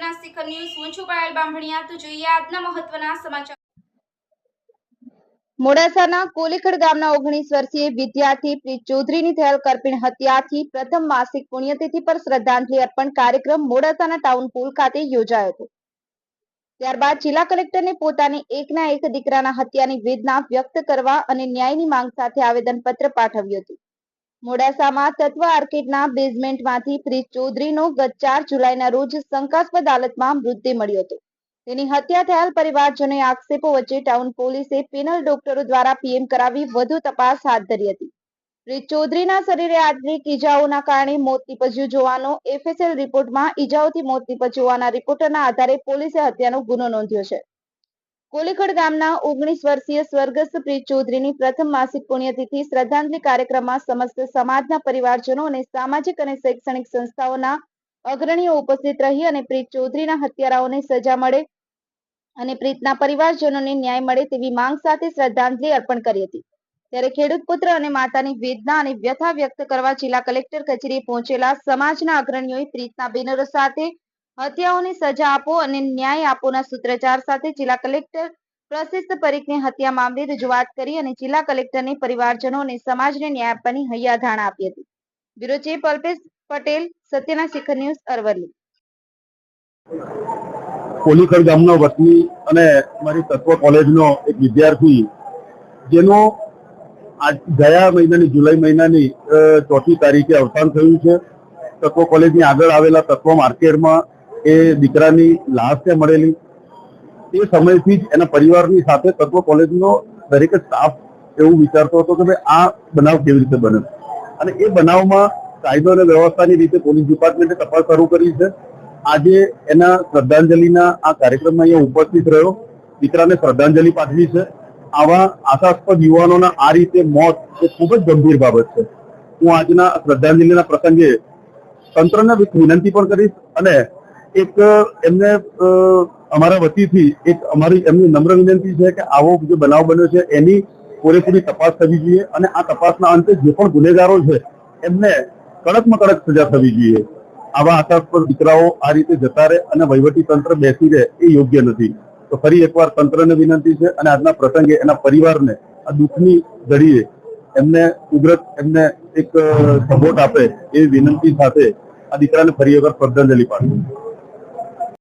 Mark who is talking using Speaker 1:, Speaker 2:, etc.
Speaker 1: સત્યના શિખર ન્યૂઝ હું છું પાયલ બામણિયા તો જોઈએ આજના મહત્વના સમાચાર।
Speaker 2: મોડાસાના કોલીખડ ગામના 19 વર્ષીય વિદ્યાર્થી પ્રીત ચૌધરીની થયેલ કરપીણ હત્યાથી પ્રથમ માસિક પુણ્યતિથિ પર શ્રદ્ધાંજલિ અર્પણ કાર્યક્રમ મોડાસાના ટાઉન પુલ ખાતે યોજાયો હતો। ત્યારબાદ જિલ્લા કલેક્ટરને પોતાની એકના એક દીકરાના હત્યાની વેદના વ્યક્ત કરવા અને ન્યાયની માંગ સાથે આવેદનપત્ર પાઠવ્યું હતું। મોડાસામાં તત્વ આર્કેડના બેઝમેન્ટમાંથી પ્રીત ચૌધરીનો ગત 4 જુલાઈના રોજ શંકાસ્પદ હાલતમાં મૃતદેહ મળ્યો હતો। તેની હત્યા થયેલ પરિવારજનોએ આક્ષેપો વચ્ચે ટાઉન પોલીસે પેનલ ડોક્ટરો દ્વારા પીએમ કરાવી વધુ તપાસ હાથ ધરી હતી। પ્રીત ચૌધરીના શરીરે આંતરિક ઈજાઓના કારણે મોત નીપજ્યું જોવાનો એફએસએલ રિપોર્ટમાં ઈજાઓથી મોત નીપજ્યું હોવાના રિપોર્ટના આધારે પોલીસે હત્યાનો ગુનો નોંધ્યો છે। કોલીખડ ગામના 19 વર્ષીય સ્વર્ગસ્થ પ્રીત ચૌધરીની પ્રથમ માસિક પુણ્યતિથિ શ્રદ્ધાંજલિ કાર્યક્રમમાં સમસ્ત સમાજના પરિવારજનો અને સામાજિક અને શૈક્ષણિક સંસ્થાઓના અગ્રણીઓ ઉપસ્થિત રહી અને પ્રીત ચૌધરીના હત્યારાઓને સજા મળે અને પ્રીતના પરિવારજનોને ન્યાય મળે તેવી માંગ સાથે શ્રદ્ધાંજલિ અર્પણ કરી હતી। ત્યારે ખેડૂત પુત્ર અને માતાની વેદના અને વ્યથા વ્યક્ત કરવા જિલ્લા કલેક્ટર કચેરીએ પહોંચેલા સમાજના અગ્રણીઓએ પ્રીતના બેનરો સાથે હત્યાઓને સજા આપો અને ન્યાય આપોના સૂત્રોચ્ચાર સાથે જિલ્લા કલેક્ટર પ્રશિષ્ટ પરીખને હત્યા મામલે રજૂઆત કરી અને જિલ્લા કલેક્ટરને પરિવારજનો અને સમાજને ન્યાય આપવાની હૈયાધારણા આપી હતી। બ્યુરો ચીફ અલ્પેશ પટેલ, સત્યના શિખર ન્યૂઝ, અરવલ્લી।
Speaker 3: કોલીખડ ગામનો વતની અને મારી તત્વ કોલેજનો એક વિદ્યાર્થી જેનો ગયા મહિનાની જુલાઈ મહિનાની 4મી તારીખે અવસાન થયું છે। તત્વ કોલેજની આગળ આવેલા તત્વ માર્કેટમાં એ દીકરાની લાશ ત્યાં મળેલી। તે સમયથી જ એના પરિવારની સાથે તત્વ કોલેજનો દરેક સ્ટાફ એવું વિચારતો હતો કે ભાઈ આ બનાવ કેવી રીતે બને અને એ બનાવમાં કાયદો અને વ્યવસ્થાની રીતે પોલીસ ડિપાર્ટમેન્ટે તપાસ શરૂ કરી છે। આજે એના શ્રદ્ધાંજલિના આ કાર્યક્રમમાં અહીંયા ઉપસ્થિત રહ્યો, દીકરાને શ્રદ્ધાંજલિ પાઠવી છે। આવા આશાસ્પદ યુવાનોના આ રીતે મોત એ ખૂબ જ ગંભીર બાબત છે। હું આજના શ્રદ્ધાંજલિના પ્રસંગે તંત્રને વિનંતી પણ કરીશ અને એક એમને અમારા વતીથી એક અમારી એમની નમ્ર વિનંતી છે કે આવો જે બનાવ બન્યો છે એની પૂરેપૂરી તપાસ થવી જોઈએ અને આ તપાસના અંતે જે પણ ગુનેગારો છે એમને કડકમાં કડક સજા થવી જોઈએ। આવા આશાસ્પદ દીકરાઓ આ રીતે જતા રહે અને વહીવટી તંત્ર બેસી રહે એ યોગ્ય નથી। તો ફરી એકવાર તંત્રને વિનંતી છે અને આજના પ્રસંગે એના પરિવારને આ દુઃખની ઘડીએ એમને ઉગ્રત એમને એક સપોર્ટ આપે એવી વિનંતી સાથે આ દીકરાને ફરી એકવાર શ્રદ્ધાંજલિ પાઠવું।